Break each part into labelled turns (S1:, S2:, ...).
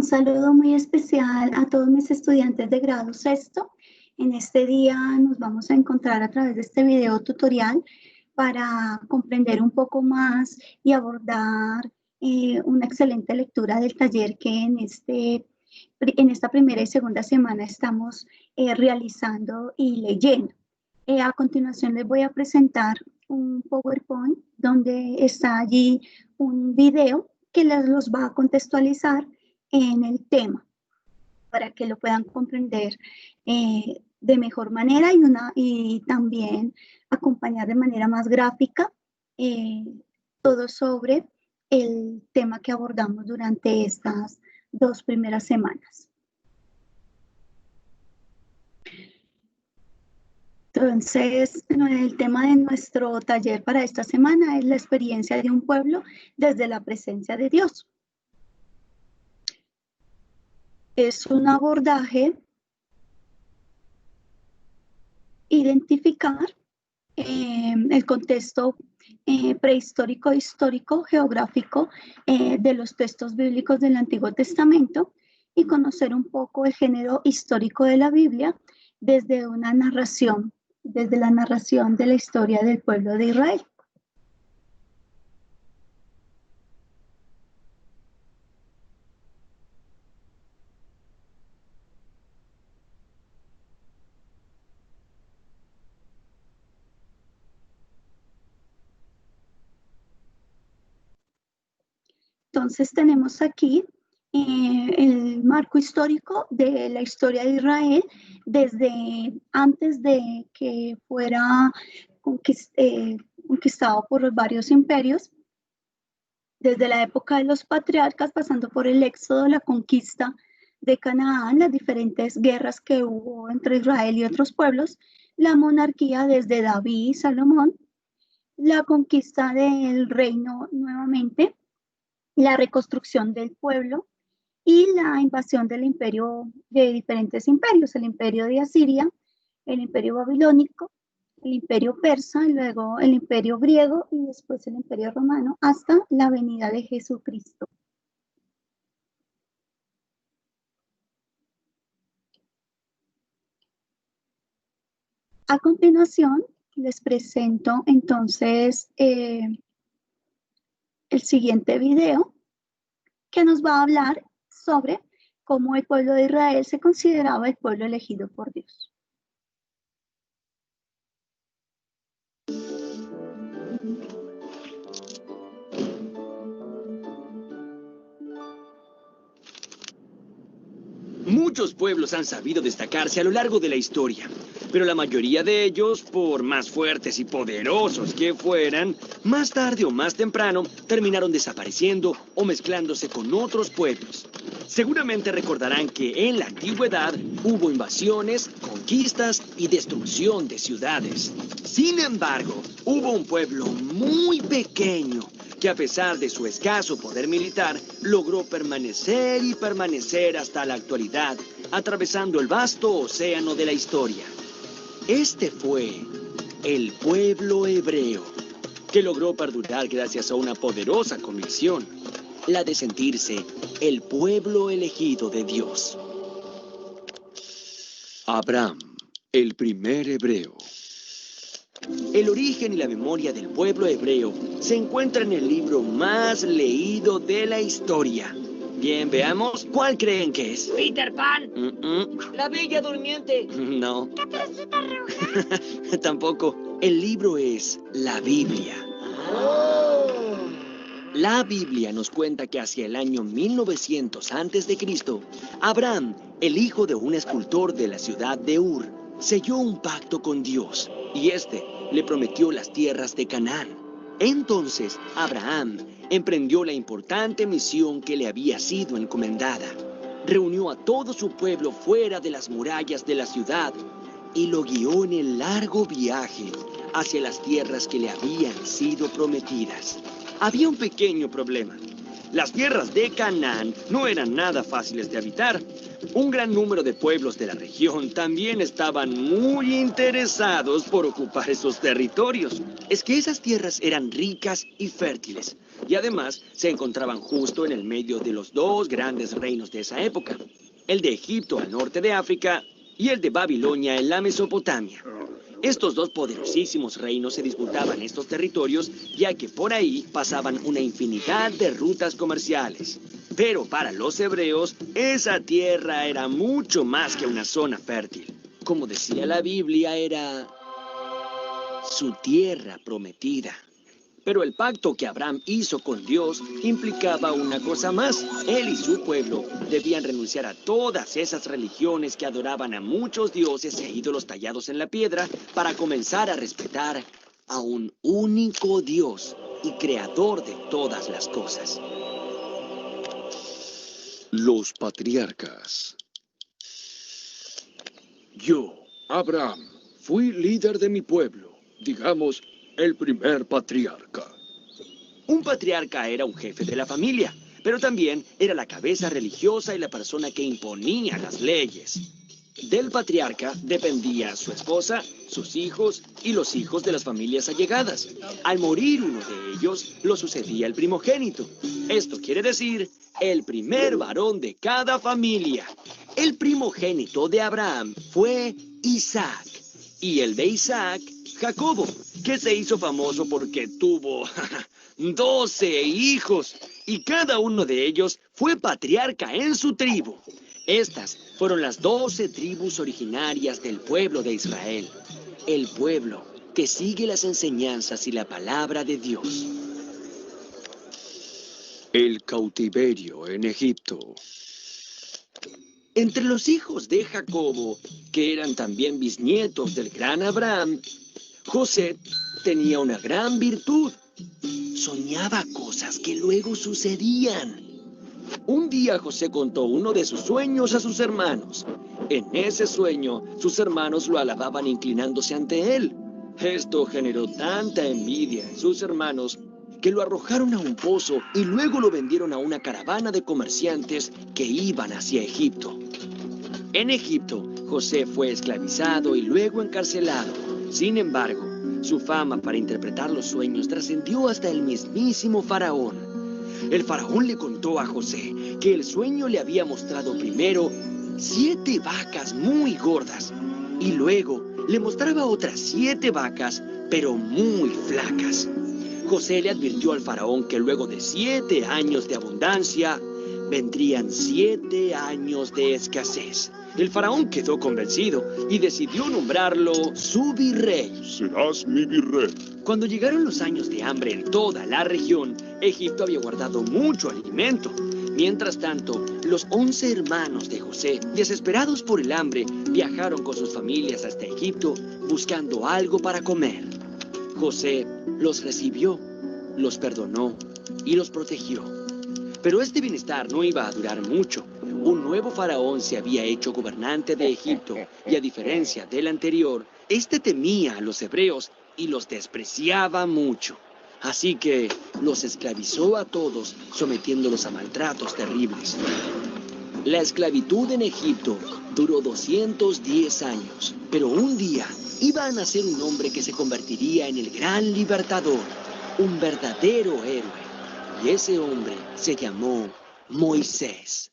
S1: Un saludo muy especial a todos mis estudiantes de grado sexto. En este día nos vamos a encontrar a través de este video tutorial para comprender un poco más y abordar una excelente lectura del taller que en esta primera y segunda semana estamos realizando y leyendo. A continuación les voy a presentar un PowerPoint donde está allí un video que los va a contextualizar en el tema para que lo puedan comprender de mejor manera y también acompañar de manera más gráfica todo sobre el tema que abordamos durante estas 2 primeras semanas. Entonces, el tema de nuestro taller para esta semana es la experiencia de un pueblo desde la presencia de Dios. Es un abordaje, identificar el contexto prehistórico, histórico, geográfico de los textos bíblicos del Antiguo Testamento y conocer un poco el género histórico de la Biblia desde la narración de la historia del pueblo de Israel. Entonces tenemos aquí el marco histórico de la historia de Israel desde antes de que fuera conquistado por los varios imperios, desde la época de los patriarcas, pasando por el éxodo, la conquista de Canaán, las diferentes guerras que hubo entre Israel y otros pueblos, la monarquía desde David y Salomón, la conquista del reino nuevamente, la reconstrucción del pueblo y la invasión del imperio, de diferentes imperios, el imperio de Asiria, el imperio babilónico, el imperio persa, luego el imperio griego y después el imperio romano, hasta la venida de Jesucristo. A continuación, les presento entonces el siguiente video que nos va a hablar sobre cómo el pueblo de Israel se consideraba el pueblo elegido por Dios.
S2: Muchos pueblos han sabido destacarse a lo largo de la historia, pero la mayoría de ellos, por más fuertes y poderosos que fueran, más tarde o más temprano terminaron desapareciendo o mezclándose con otros pueblos. Seguramente recordarán que en la antigüedad hubo invasiones, conquistas y destrucción de ciudades. Sin embargo, hubo un pueblo muy pequeño que a pesar de su escaso poder militar, logró permanecer y permanecer hasta la actualidad, atravesando el vasto océano de la historia. Este fue el pueblo hebreo, que logró perdurar gracias a una poderosa convicción, la de sentirse el pueblo elegido de Dios. Abraham, el primer hebreo. El origen y la memoria del pueblo hebreo se encuentra en el libro más leído de la historia. Bien, veamos, ¿cuál creen que es?
S3: Peter Pan. La Bella Durmiente.
S2: No.
S4: Caperucita Roja.
S2: Tampoco. El libro es la Biblia.
S3: Oh.
S2: La Biblia nos cuenta que hacia el año 1900 a.C., Abraham, el hijo de un escultor de la ciudad de Ur, selló un pacto con Dios y este le prometió las tierras de Canaán. Entonces, Abraham emprendió la importante misión que le había sido encomendada. Reunió a todo su pueblo fuera de las murallas de la ciudad y lo guió en el largo viaje hacia las tierras que le habían sido prometidas. Había un pequeño problema. Las tierras de Canaán no eran nada fáciles de habitar. Un gran número de pueblos de la región también estaban muy interesados por ocupar esos territorios. Es que esas tierras eran ricas y fértiles, Y además se encontraban justo en el medio de los dos grandes reinos de esa época, el de Egipto al norte de África y el de Babilonia en la Mesopotamia. Estos dos poderosísimos reinos se disputaban estos territorios, ya que por ahí pasaban una infinidad de rutas comerciales. Pero para los hebreos, esa tierra era mucho más que una zona fértil. Como decía la Biblia, era su tierra prometida. Pero el pacto que Abraham hizo con Dios implicaba una cosa más. Él y su pueblo debían renunciar a todas esas religiones que adoraban a muchos dioses e ídolos tallados en la piedra para comenzar a respetar a un único Dios y creador de todas las cosas.
S5: Los patriarcas. Yo, Abraham, fui líder de mi pueblo, digamos, el primer patriarca.
S2: Un patriarca era un jefe de la familia, pero también era la cabeza religiosa y la persona que imponía las leyes. Del patriarca dependía su esposa, sus hijos y los hijos de las familias allegadas. Al morir uno de ellos, lo sucedía el primogénito. Esto quiere decir el primer varón de cada familia. El primogénito de Abraham fue Isaac, y el de Isaac, Jacobo, que se hizo famoso porque tuvo 12 hijos, y cada uno de ellos fue patriarca en su tribu. Estas fueron las 12 tribus originarias del pueblo de Israel, el pueblo que sigue las enseñanzas y la palabra de Dios.
S5: El cautiverio en Egipto.
S2: Entre los hijos de Jacobo, que eran también bisnietos del gran Abraham, José tenía una gran virtud. Soñaba cosas que luego sucedían. Un día José contó uno de sus sueños a sus hermanos. En ese sueño, sus hermanos lo alababan inclinándose ante él. Esto generó tanta envidia en sus hermanos que lo arrojaron a un pozo y luego lo vendieron a una caravana de comerciantes que iban hacia Egipto. En Egipto, José fue esclavizado y luego encarcelado. Sin embargo, su fama para interpretar los sueños trascendió hasta el mismísimo faraón. El faraón le contó a José que el sueño le había mostrado primero 7 vacas muy gordas y luego le mostraba otras 7 vacas, pero muy flacas. José le advirtió al faraón que luego de 7 años de abundancia, vendrían 7 años de escasez. El faraón quedó convencido y decidió nombrarlo su virrey.
S5: Serás mi virrey.
S2: Cuando llegaron los años de hambre en toda la región, Egipto había guardado mucho alimento. Mientras tanto, los 11 hermanos de José, desesperados por el hambre, viajaron con sus familias hasta Egipto buscando algo para comer. José los recibió, los perdonó y los protegió. Pero este bienestar no iba a durar mucho. Un nuevo faraón se había hecho gobernante de Egipto y a diferencia del anterior, este temía a los hebreos y los despreciaba mucho. Así que los esclavizó a todos, sometiéndolos a maltratos terribles. La esclavitud en Egipto duró 210 años, pero un día iba a nacer un hombre que se convertiría en el gran libertador, un verdadero héroe. Y ese hombre se llamó Moisés.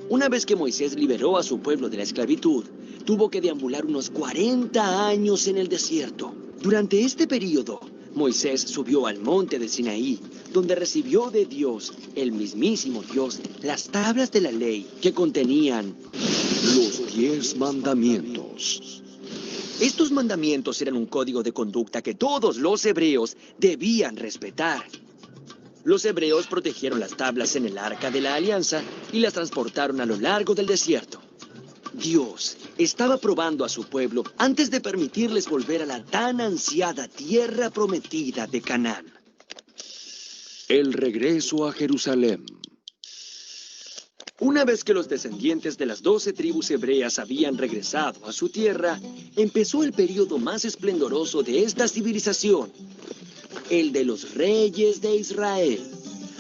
S2: Una vez que Moisés liberó a su pueblo de la esclavitud, tuvo que deambular unos 40 años en el desierto. Durante este periodo, Moisés subió al monte de Sinaí, donde recibió de Dios, el mismísimo Dios, las tablas de la ley que contenían
S5: Los 10 mandamientos.
S2: Estos mandamientos eran un código de conducta que todos los hebreos debían respetar. Los hebreos protegieron las tablas en el Arca de la Alianza y las transportaron a lo largo del desierto. Dios estaba probando a su pueblo antes de permitirles volver a la tan ansiada tierra prometida de Canaán.
S5: El regreso a Jerusalén.
S2: Una vez que los descendientes de las 12 tribus hebreas habían regresado a su tierra, empezó el periodo más esplendoroso de esta civilización, el de los reyes de Israel.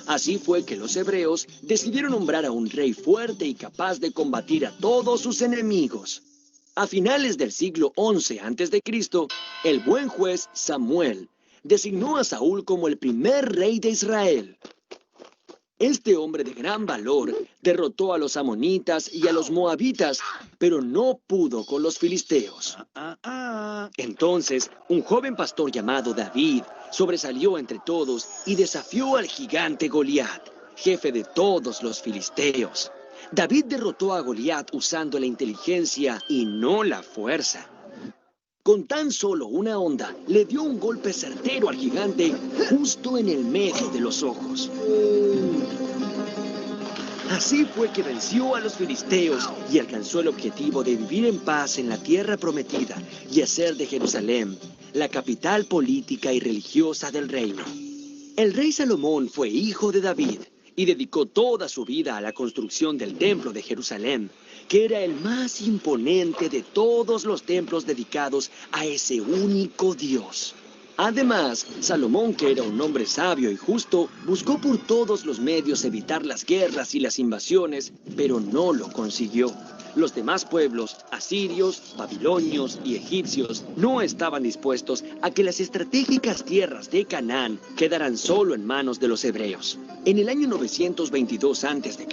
S2: Así fue que los hebreos decidieron nombrar a un rey fuerte y capaz de combatir a todos sus enemigos. A finales del siglo XI a.C., el buen juez Samuel designó a Saúl como el primer rey de Israel. Este hombre de gran valor derrotó a los amonitas y a los moabitas, pero no pudo con los filisteos. Entonces, un joven pastor llamado David sobresalió entre todos y desafió al gigante Goliat, jefe de todos los filisteos. David derrotó a Goliat usando la inteligencia y no la fuerza. Con tan solo una onda, le dio un golpe certero al gigante justo en el medio de los ojos. Así fue que venció a los filisteos y alcanzó el objetivo de vivir en paz en la tierra prometida y hacer de Jerusalén la capital política y religiosa del reino. El rey Salomón fue hijo de David y dedicó toda su vida a la construcción del templo de Jerusalén, que era el más imponente de todos los templos dedicados a ese único Dios. Además, Salomón, que era un hombre sabio y justo, buscó por todos los medios evitar las guerras y las invasiones, pero no lo consiguió. Los demás pueblos, asirios, babilonios y egipcios, no estaban dispuestos a que las estratégicas tierras de Canaán quedaran solo en manos de los hebreos. En el año 922 a.C.,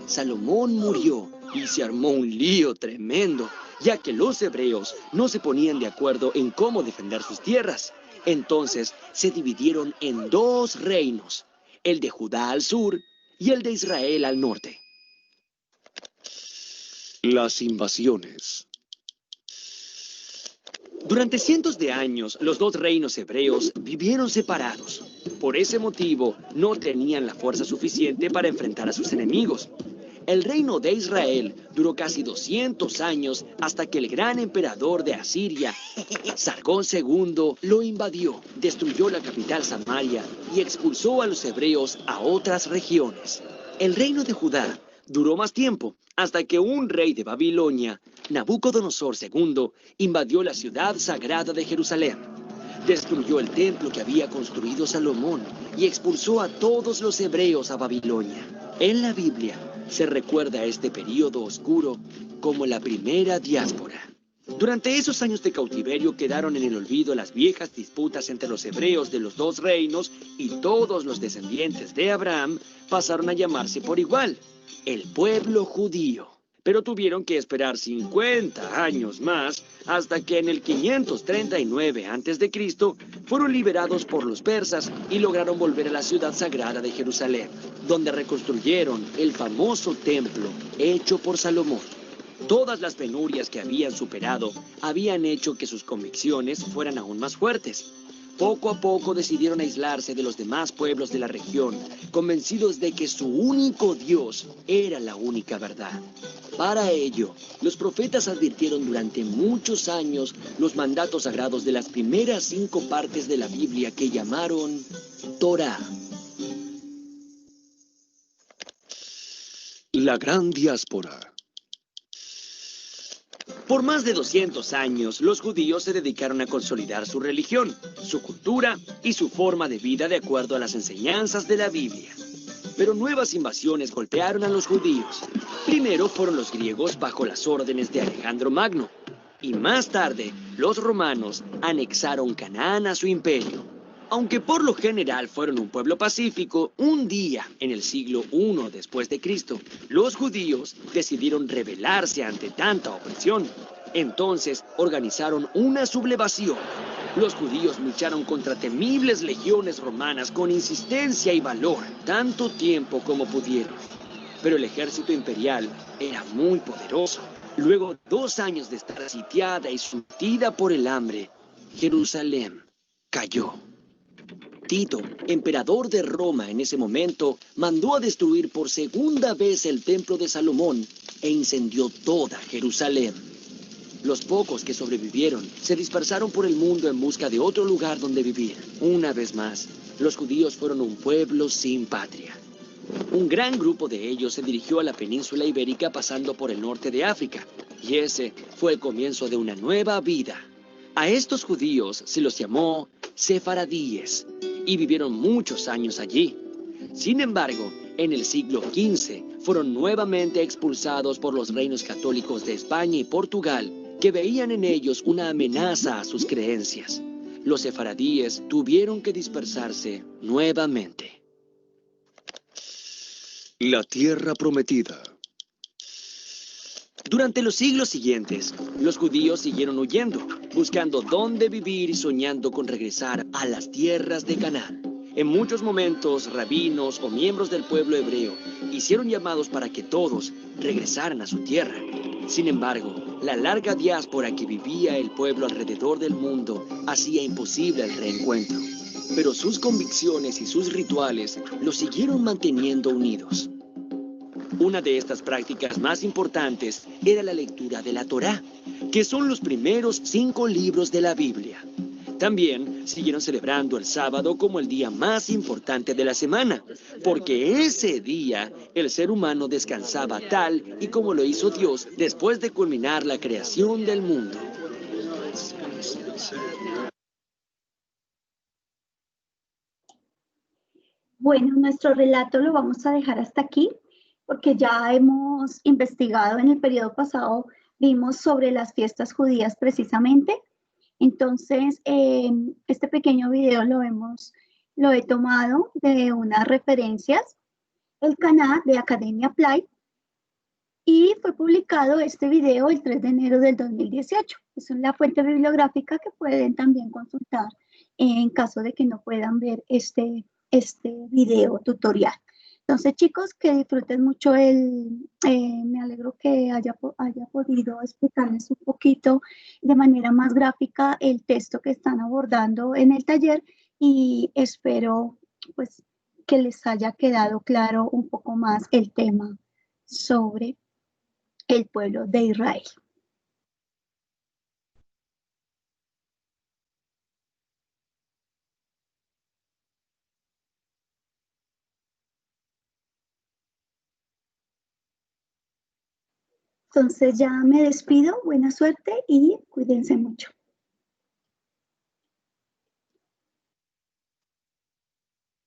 S2: Salomón murió y se armó un lío tremendo, ya que los hebreos no se ponían de acuerdo en cómo defender sus tierras. Entonces se dividieron en dos reinos, el de Judá al sur y el de Israel al norte. Las invasiones. Durante cientos de años, los dos reinos hebreos vivieron separados. Por ese motivo, no tenían la fuerza suficiente para enfrentar a sus enemigos. El reino de Israel duró casi 200 años hasta que el gran emperador de Asiria, Sargón II, lo invadió, destruyó la capital Samaria y expulsó a los hebreos a otras regiones. El reino de Judá duró más tiempo, hasta que un rey de Babilonia, Nabucodonosor II, invadió la ciudad sagrada de Jerusalén. Destruyó el templo que había construido Salomón y expulsó a todos los hebreos a Babilonia. En la Biblia se recuerda este período oscuro como la primera diáspora. Durante esos años de cautiverio quedaron en el olvido las viejas disputas entre los hebreos de los dos reinos y todos los descendientes de Abraham pasaron a llamarse por igual, el pueblo judío. Pero tuvieron que esperar 50 años más hasta que en el 539 a.C. fueron liberados por los persas y lograron volver a la ciudad sagrada de Jerusalén, donde reconstruyeron el famoso templo hecho por Salomón. Todas las penurias que habían superado habían hecho que sus convicciones fueran aún más fuertes. Poco a poco decidieron aislarse de los demás pueblos de la región, convencidos de que su único Dios era la única verdad. Para ello, los profetas advirtieron durante muchos años los mandatos sagrados de las primeras 5 partes de la Biblia que llamaron Torá. La gran diáspora. Por más de 200 años, los judíos se dedicaron a consolidar su religión, su cultura y su forma de vida de acuerdo a las enseñanzas de la Biblia. Pero nuevas invasiones golpearon a los judíos. Primero fueron los griegos bajo las órdenes de Alejandro Magno, y más tarde los romanos anexaron Canaán a su imperio. Aunque por lo general fueron un pueblo pacífico, un día, en el siglo I después de Cristo, los judíos decidieron rebelarse ante tanta opresión. Entonces organizaron una sublevación. Los judíos lucharon contra temibles legiones romanas con insistencia y valor, tanto tiempo como pudieron. Pero el ejército imperial era muy poderoso. Luego de 2 años de estar sitiada y surtida por el hambre, Jerusalén cayó. Tito, emperador de Roma en ese momento, mandó a destruir por segunda vez el templo de Salomón e incendió toda Jerusalén. Los pocos que sobrevivieron se dispersaron por el mundo en busca de otro lugar donde vivir. Una vez más, los judíos fueron un pueblo sin patria. Un gran grupo de ellos se dirigió a la península ibérica pasando por el norte de África, y ese fue el comienzo de una nueva vida. A estos judíos se los llamó sefaradíes, y vivieron muchos años allí. Sin embargo, en el siglo XV fueron nuevamente expulsados por los reinos católicos de España y Portugal, que veían en ellos una amenaza a sus creencias. los sefaradíes tuvieron que dispersarse nuevamente.
S5: La tierra prometida.
S2: Durante los siglos siguientes, los judíos siguieron huyendo, buscando dónde vivir y soñando con regresar a las tierras de Canaán. En muchos momentos, rabinos o miembros del pueblo hebreo hicieron llamados para que todos regresaran a su tierra. Sin embargo, la larga diáspora que vivía el pueblo alrededor del mundo hacía imposible el reencuentro. Pero sus convicciones y sus rituales los siguieron manteniendo unidos. Una de estas prácticas más importantes era la lectura de la Torá, que son los primeros 5 libros de la Biblia. También siguieron celebrando el sábado como el día más importante de la semana, porque ese día el ser humano descansaba tal y como lo hizo Dios después de culminar la creación del mundo.
S1: Bueno, nuestro relato lo vamos a dejar hasta aquí, porque ya hemos investigado en el periodo pasado, vimos sobre las fiestas judías precisamente. Entonces, este pequeño video lo he tomado de unas referencias, el canal de Academia Play, y fue publicado este video el 3 de enero del 2018. Es la fuente bibliográfica que pueden también consultar en caso de que no puedan ver este video tutorial. Entonces, chicos, que disfruten mucho me alegro que haya podido explicarles un poquito de manera más gráfica el texto que están abordando en el taller, y espero pues que les haya quedado claro un poco más el tema sobre el pueblo de Israel. Entonces ya me despido, buena suerte y cuídense mucho.